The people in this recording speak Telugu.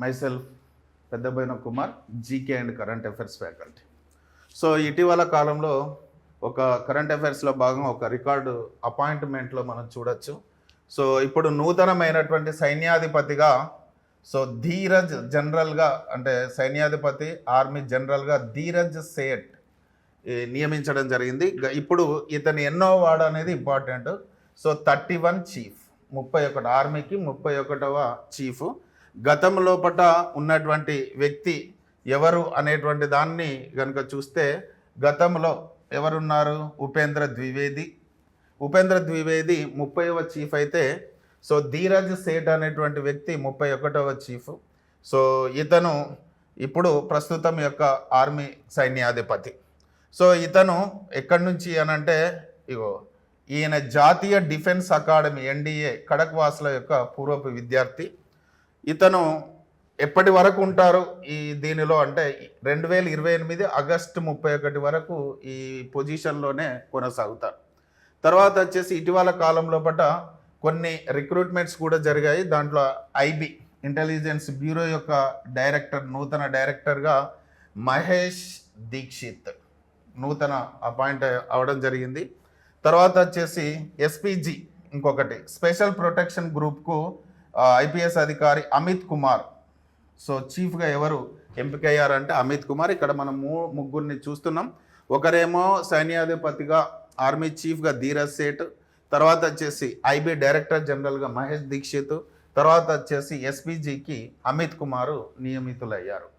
myself Peddaboina Kumar, GK and current affairs faculty. So ఇటీవల కాలంలో ఒక కరెంట్ అఫైర్స్లో భాగంగా ఒక రికార్డు అపాయింట్మెంట్లో మనం చూడొచ్చు. సో ఇప్పుడు నూతనమైనటువంటి సైన్యాధిపతిగా ధీరజ్ జనరల్గా, అంటే సైన్యాధిపతి ఆర్మీ జనరల్గా ధీరజ్ సేఠ్ నియమించడం జరిగింది. ఇప్పుడు ఇతను ఎన్నో వాడు అనేది ఇంపార్టెంట్. 31 చీఫ్, 31 ఆర్మీకి 31వ చీఫ్. గతం లోపట ఉన్నటువంటి వ్యక్తి ఎవరు అనేటువంటి దాన్ని కనుక చూస్తే గతంలో ఎవరున్నారు? ఉపేంద్ర ద్వివేది 30వ చీఫ్ అయితే ధీరజ్ సేఠ్ అనేటువంటి వ్యక్తి 31వ చీఫ్. ఇతను ఇప్పుడు ప్రస్తుతం యొక్క ఆర్మీ సైన్యాధిపతి. ఇతను ఎక్కడి నుంచి అనంటే ఈయన జాతీయ డిఫెన్స్ అకాడమీ ఎన్డీఏ ఖడక్వాస్ల యొక్క పూర్వపు విద్యార్థి. ఇతను ఎప్పటి వరకు ఉంటారు దీనిలో అంటే 2028 ఆగస్టు 31 వరకు ఈ పొజిషన్లోనే కొనసాగుతారు. తర్వాత వచ్చేసి ఇటీవల కాలంలో కొన్ని రిక్రూట్మెంట్స్ కూడా జరిగాయి. దాంట్లో ఐబీ ఇంటెలిజెన్స్ బ్యూరో యొక్క నూతన డైరెక్టర్గా మహేష్ దీక్షిత్ నూతన అపాయింట్ అవ్వడం జరిగింది. తర్వాత వచ్చేసి ఎస్పీజీ ఇంకొకటి స్పెషల్ ప్రొటెక్షన్ గ్రూప్కు ఐపీఎస్ అధికారి అమిత్ కుమార్. చీఫ్గా ఎవరు ఎంపికయ్యారంటే అమిత్ కుమార్. ఇక్కడ మనం ముగ్గురిని చూస్తున్నాం. ఒకరేమో సైన్యాధిపతిగా ఆర్మీ చీఫ్గా ధీరజ్ సేఠ్, తర్వాత వచ్చేసి ఐబీ డైరెక్టర్ జనరల్గా మహేష్ దీక్షిత్, తర్వాత వచ్చేసి ఎస్పీజీకి అమిత్ కుమార్ నియమితులయ్యారు.